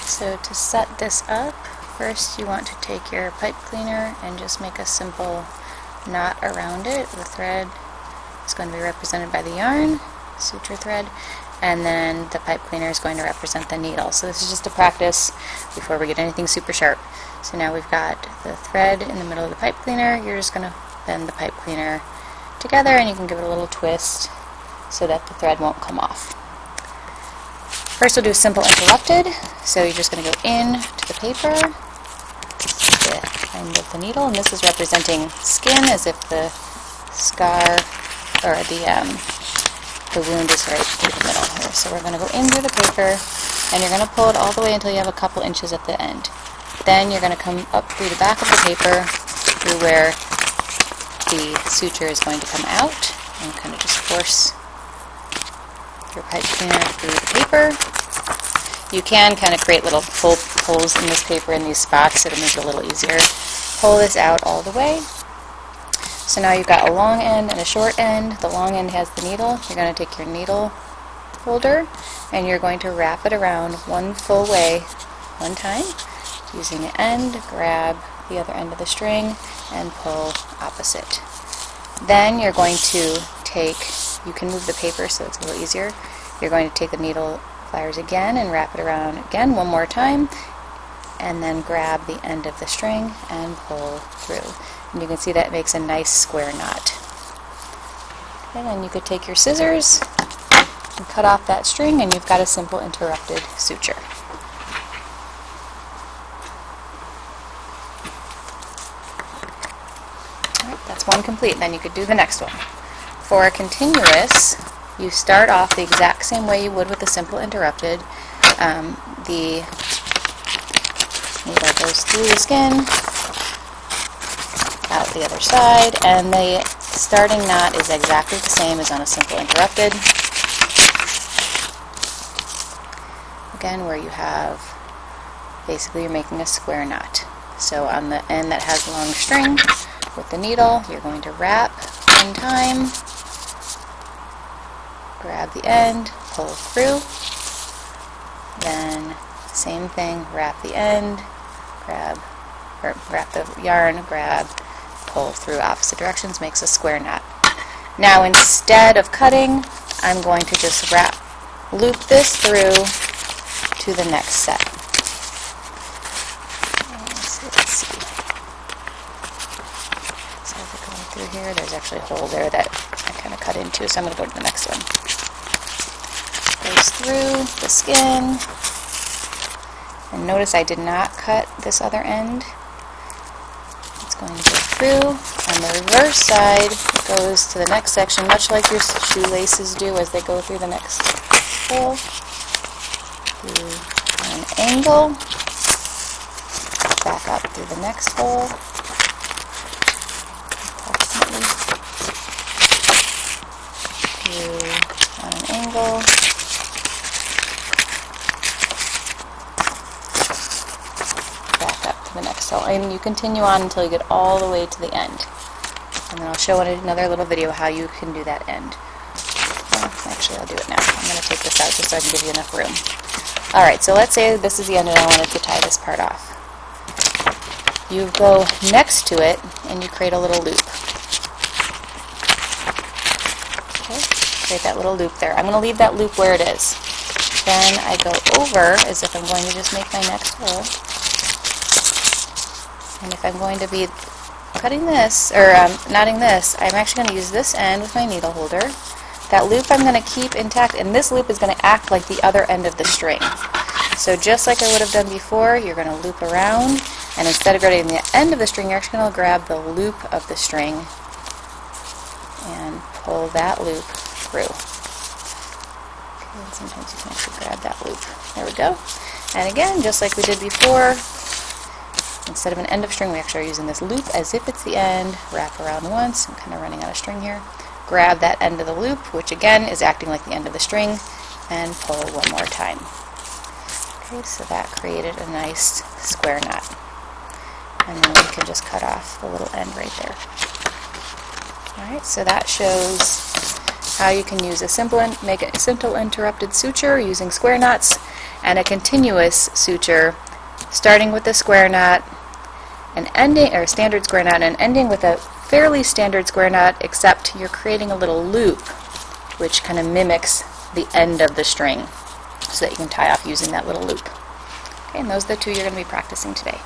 So to set this up, first you want to take your pipe cleaner and just make a simple knot around it. The thread is going to be represented by the yarn, suture thread, and then the pipe cleaner is going to represent the needle. So this is just a practice before we get anything super sharp. So now we've got the thread in the middle of the pipe cleaner. You're just going to bend the pipe cleaner together, and you can give it a little twist so that the thread won't come off. First we'll do simple interrupted. So you're just going to go in to the paper, the end of the needle, and this is representing skin, as if the scar or the wound is right through the middle here. So we're going to go in through the paper, and you're going to pull it all the way until you have a couple inches at the end. Then you're going to come up through the back of the paper through where the suture is going to come out, and kind of just force your pipe cleaner through the paper. You can kind of create little holes in this paper in these spots, so it'll make it a little easier. Pull this out all the way. So now you've got a long end and a short end. The long end has the needle. You're going to take your needle holder and you're going to wrap it around one full way, one time, using the end, grab the other end of the string and pull opposite. Then you're going to take, you can move the paper so it's a little easier. You're going to take the needle pliers again and wrap it around again one more time, and then grab the end of the string and pull through. And you can see that makes a nice square knot. And then you could take your scissors and cut off that string, and you've got a simple interrupted suture. Alright, that's one complete. Then you could do the next one. For a continuous, you start off the exact same way you would with a simple interrupted. The needle goes through the skin, out the other side, and the starting knot is exactly the same as on a simple interrupted. Again, where you have, basically you're making a square knot. So on the end that has a long string with the needle, you're going to wrap one time, grab the end, pull through, then same thing, wrap the end, wrap the yarn, grab, pull through opposite directions, makes a square knot. Now instead of cutting, I'm going to just loop this through to the next set. Let's see. So if we're going through here, there's actually a hole there that I kind of cut into, so I'm going to go to the next one. Goes through the skin, and notice I did not cut this other end. It's going to go through. On the reverse side, it goes to the next section, much like your shoelaces do as they go through the next hole. Through an angle, back up through the next hole, approximately, through on an angle, back up to the next hole, and you continue on until you get all the way to the end. And then I'll show in another little video how you can do that end. Well, actually, I'll do it now. I'm going to take this out just so I can give you enough room. Alright, so let's say this is the end and I wanted to tie this part off. You go next to it and you create a little loop. Okay, create that little loop there. I'm going to leave that loop where it is. Then I go over as if I'm going to just make my next hole. And if I'm going to be cutting this, or knotting this, I'm actually going to use this end with my needle holder. That loop I'm going to keep intact, and this loop is going to act like the other end of the string. So just like I would have done before, you're going to loop around, and instead of grabbing the end of the string, you're actually going to grab the loop of the string and pull that loop through. Okay, and sometimes you can actually grab that loop. There we go. And again, just like we did before, instead of an end of string, we actually are using this loop as if it's the end, wrap around once. I'm kind of running out of string here. Grab that end of the loop, which again is acting like the end of the string, and pull one more time. Okay, so that created a nice square knot. And then we can just cut off the little end right there. Alright, so that shows how you can use make a simple interrupted suture using square knots, and a continuous suture, starting with a square knot and ending, or standard square knot, and ending with a fairly standard square knot, except you're creating a little loop which kind of mimics the end of the string so that you can tie off using that little loop. Okay, and those are the two you're going to be practicing today.